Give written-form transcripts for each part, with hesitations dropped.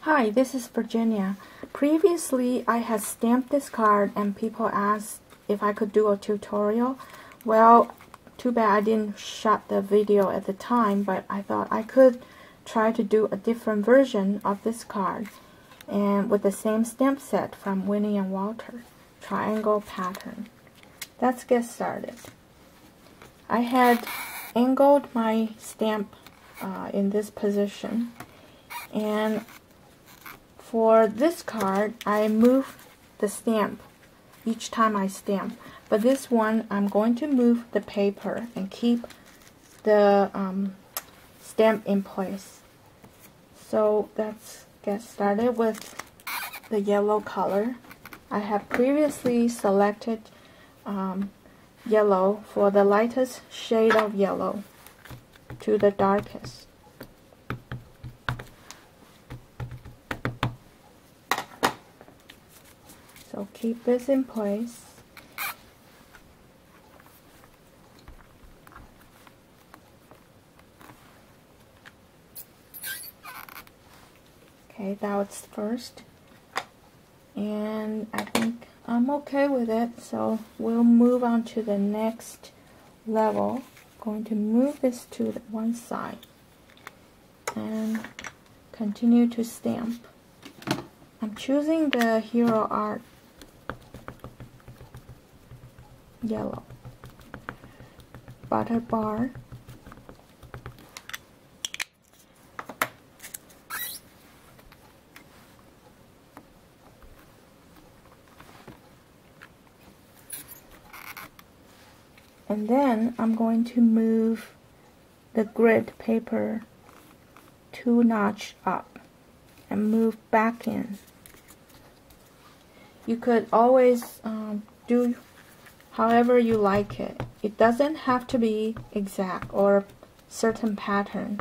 Hi, this is Virginia. Previously, I had stamped this card and people asked if I could do a tutorial. Well, too bad I didn't shot the video at the time, but I thought I could try to do a different version of this card and with the same stamp set from Winnie and Walter, triangle pattern. Let's get started. I had angled my stamp in this position, and for this card, I move the stamp each time I stamp. But this one, I'm going to move the paper and keep the stamp in place. So let's get started with the yellow color. I have previously selected yellow for the lightest shade of yellow to the darkest. So keep this in place. Okay, that was first. And I think I'm okay with it, so we'll move on to the next level. Going to move this to the one side and continue to stamp. I'm choosing the Hero Art yellow butter bar. And then I'm going to move the grid paper 2 notches up and move back in. You could always do however you like it. It doesn't have to be exact or certain pattern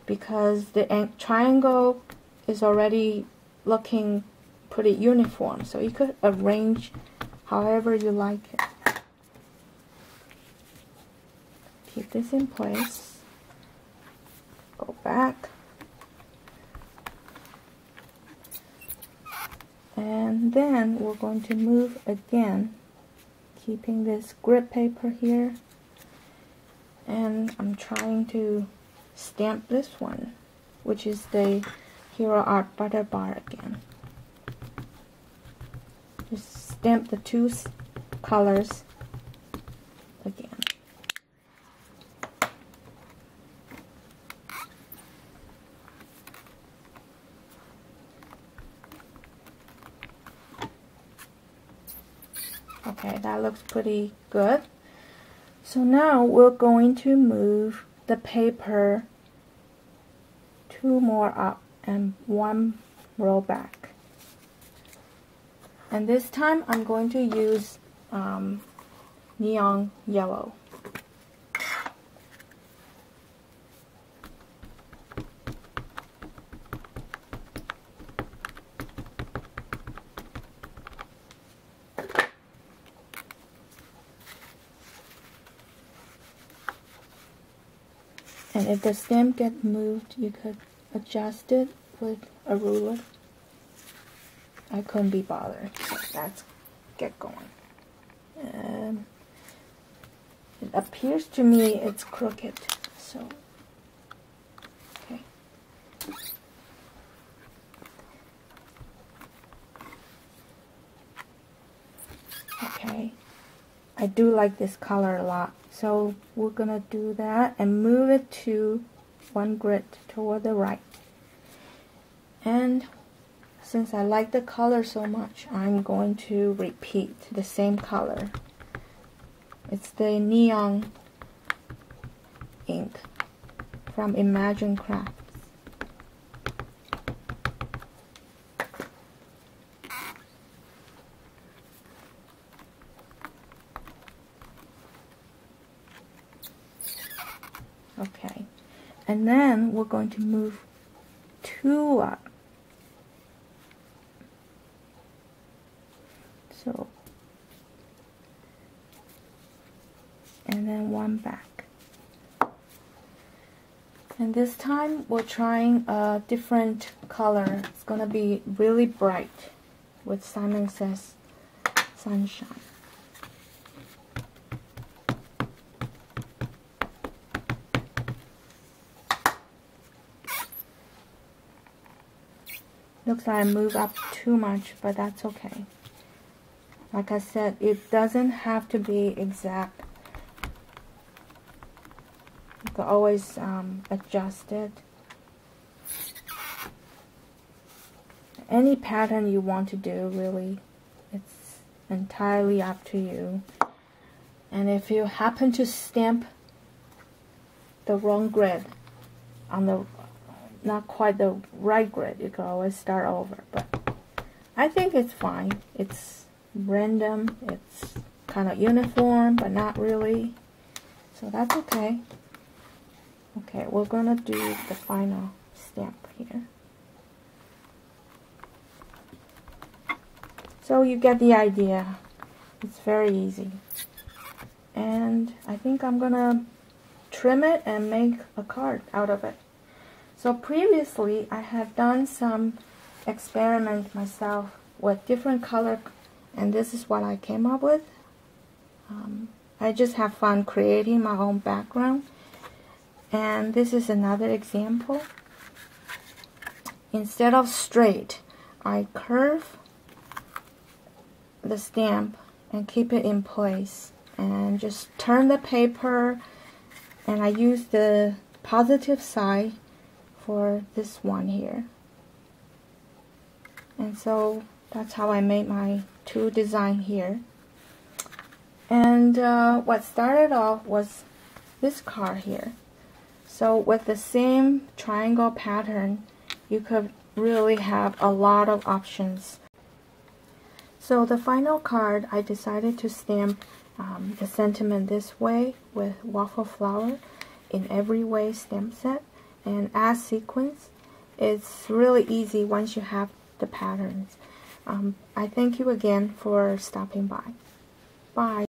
because the triangle is already looking pretty uniform, so you could arrange however you like it. Keep this in place. Go back. And then we're going to move again, keeping this grid paper here. And I'm trying to stamp this one, which is the Hero Art butter bar again. Just stamp the two colors again. Okay, that looks pretty good. So now we're going to move the paper 2 more up and 1 row back. And this time I'm going to use neon yellow. And if the stamp gets moved, you could adjust it with a ruler. I couldn't be bothered, so let's get going. And it appears to me it's crooked, so okay. Okay, I do like this color a lot. So we're gonna do that and move it to 1 grid toward the right. And since I like the color so much, I'm going to repeat the same color. It's the neon ink from Imagine Crafts. Okay, and then we're going to move 2 up. So, and then 1 back. And this time we're trying a different color. It's gonna be really bright with Simon Says Sunshine. Looks like I moved up too much, but that's okay. Like I said, it doesn't have to be exact. You can always adjust it. Any pattern you want to do, really, it's entirely up to you. And if you happen to stamp the wrong grid on the not quite the right grid, you can always start over. But I think it's fine. It's random, it's kind of uniform, but not really. So that's okay. Okay, we're gonna do the final stamp here. So you get the idea. It's very easy. And I think I'm gonna trim it and make a card out of it. So previously I had done some experiment myself with different color, and this is what I came up with. I just have fun creating my own background. And this is another example. Instead of straight, I curve the stamp and keep it in place, and just turn the paper, and I use the positive side for this one here. And so that's how I made my two design here. And what started off was this card here. So with the same triangle pattern, you could really have a lot of options. So the final card, I decided to stamp the sentiment this way with waffle flower in every way stamp set and add sequins. It's really easy once you have the patterns. I thank you again for stopping by. Bye.